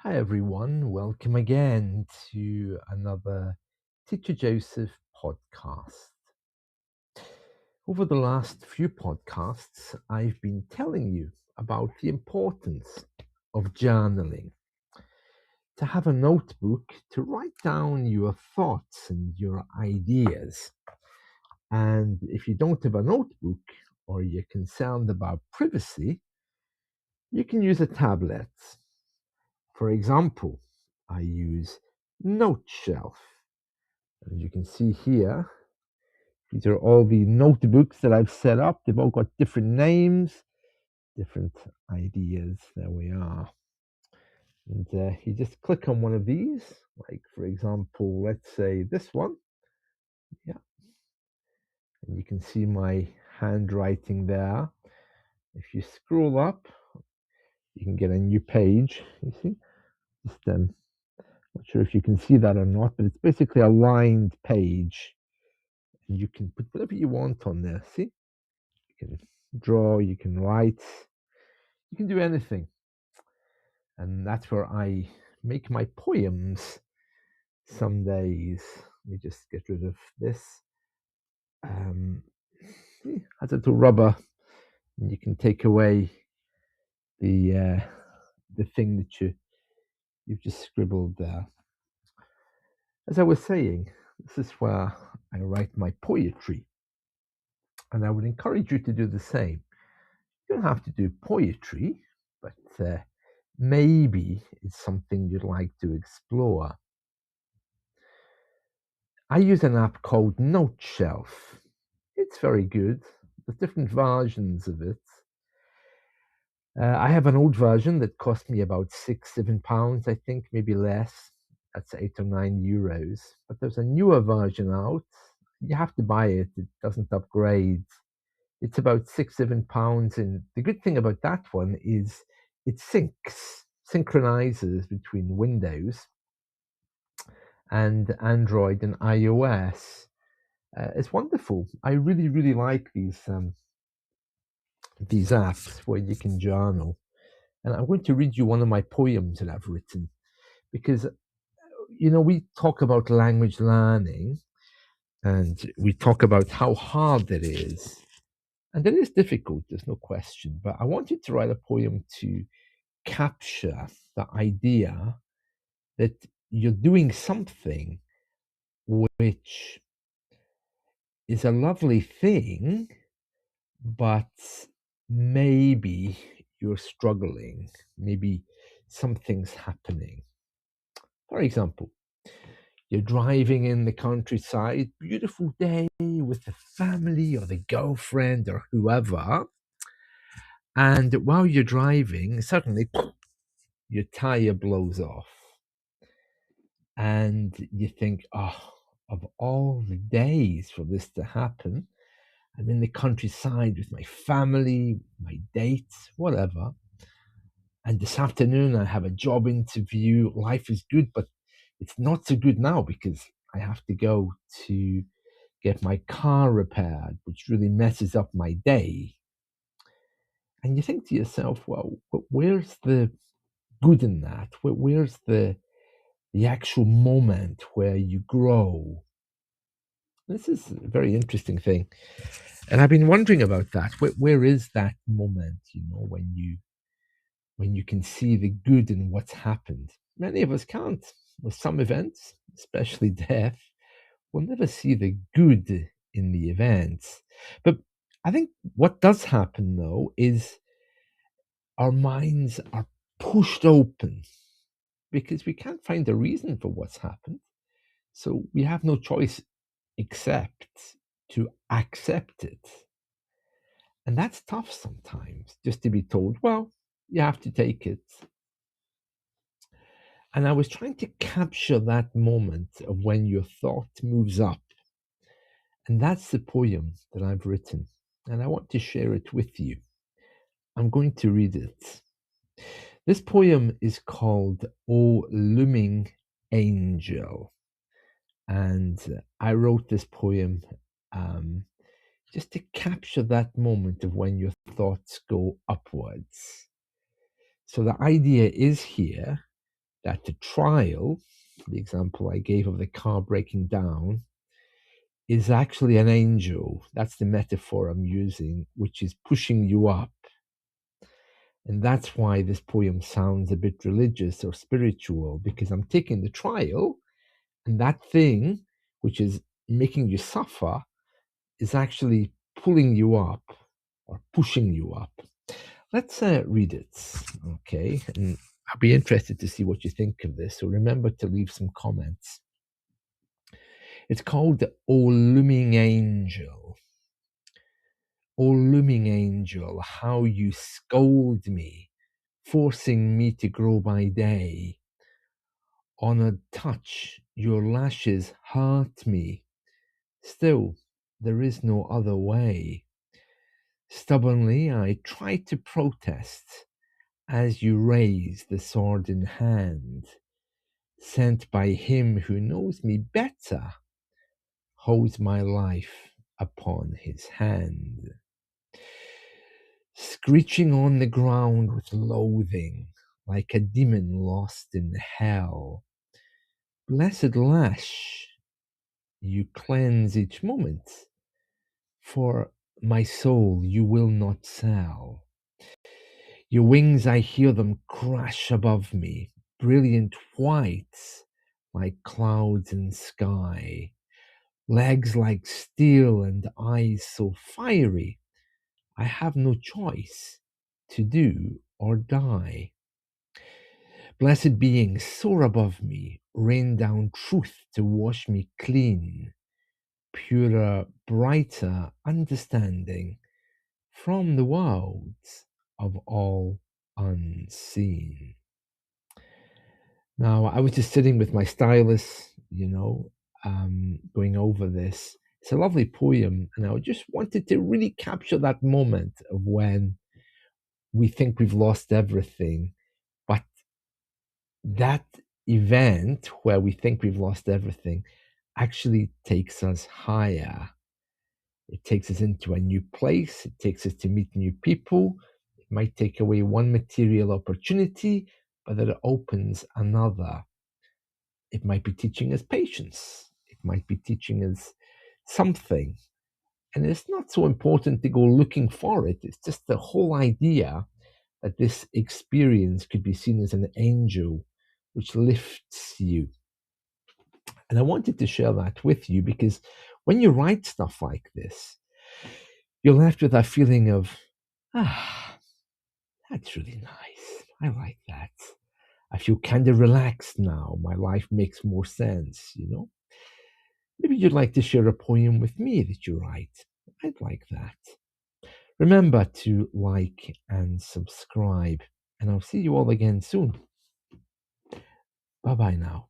Hi everyone, welcome again to another Teacher Joseph podcast. Over the last few podcasts, I've been telling you about the importance of journaling. To have a notebook to write down your thoughts and your ideas. And if you don't have a notebook or you're concerned about privacy, you can use a tablet. For example, I use Noteshelf. As you can see here, these are all the notebooks that I've set up. They've all got different names, different ideas. There we are. And you just click on one of these, like for example, let's say this one. Yeah. And you can see my handwriting there. If you scroll up, you can get a new page. You see? Just not sure if you can see that or not, but it's basically a lined page. And you can put whatever you want on there. See? You can draw, you can write, you can do anything. And that's where I make my poems some days. Let me just get rid of this. Has a little rubber, and you can take away the thing that you've just scribbled there. As I was saying, this is where I write my poetry, and I would encourage you to do the same. You don't have to do poetry, but maybe it's something you'd like to explore. I use an app called Noteshelf. It's very good. There's different versions of it. I have an old version that cost me about £6, £7, I think, maybe less. That's €8 or €9. But there's a newer version out. You have to buy it. It doesn't upgrade. It's about £6, £7. And the good thing about that one is it synchronizes between Windows and Android and iOS. It's wonderful. I really, really like these apps where you can journal. And I'm going to read you one of my poems that I've written because, we talk about language learning and we talk about how hard it is. And it is difficult, there's no question. But I wanted to write a poem to capture the idea that you're doing something which is a lovely thing, but maybe you're struggling, maybe something's happening. For example, you're driving in the countryside, beautiful day with the family or the girlfriend or whoever, and while you're driving, suddenly your tire blows off. And you think, oh, of all the days for this to happen, I'm in the countryside with my family, my dates, whatever. And this afternoon, I have a job interview. Life is good, but it's not so good now because I have to go to get my car repaired, which really messes up my day. And you think to yourself, well, where's the good in that? Where's the actual moment where you grow? This is a very interesting thing. And I've been wondering about that. Where is that moment, when you can see the good in what's happened? Many of us can't. With some events, especially death, we'll never see the good in the events. But I think what does happen, though, is our minds are pushed open because we can't find a reason for what's happened. So we have no choice except to accept it. And that's tough sometimes, just to be told, well, you have to take it. And I was trying to capture that moment of when your thought moves up. And that's the poem that I've written. And I want to share it with you. I'm going to read it. This poem is called O Looming Angel. And I wrote this poem just to capture that moment of when your thoughts go upwards. So the idea is here that the trial, the example I gave of the car breaking down, is actually an angel. That's the metaphor I'm using, which is pushing you up. And that's why this poem sounds a bit religious or spiritual, because I'm taking the trial, and that thing which is making you suffer is actually pulling you up or pushing you up. Let's read it, okay? And I'll be interested to see what you think of this. So remember to leave some comments. It's called O Looming Angel. O Looming Angel, how you scold me, forcing me to grow by day. On a touch, your lashes hurt me. Still, there is no other way. Stubbornly, I try to protest as you raise the sword in hand, sent by him who knows me better, holds my life upon his hand. Screeching on the ground with loathing, like a demon lost in hell. Blessed lash, you cleanse each moment, for my soul you will not sell. Your wings, I hear them crash above me, brilliant white, like clouds in sky. Legs like steel and eyes so fiery, I have no choice to do or die. Blessed beings, soar above me, rain down truth to wash me clean, purer, brighter understanding from the worlds of all unseen. Now, I was just sitting with my stylus, going over this. It's a lovely poem, and I just wanted to really capture that moment of when we think we've lost everything, but that event where we think we've lost everything actually takes us higher. It takes us into a new place. It takes us to meet new people. It might take away one material opportunity, but it opens another. It might be teaching us patience. It might be teaching us something. And it's not so important to go looking for it. It's just the whole idea that this experience could be seen as an angel which lifts you. And I wanted to share that with you because when you write stuff like this, you're left with that feeling of, that's really nice. I like that. I feel kind of relaxed now. My life makes more sense, Maybe you'd like to share a poem with me that you write. I'd like that. Remember to like and subscribe, and I'll see you all again soon. Bye-bye now.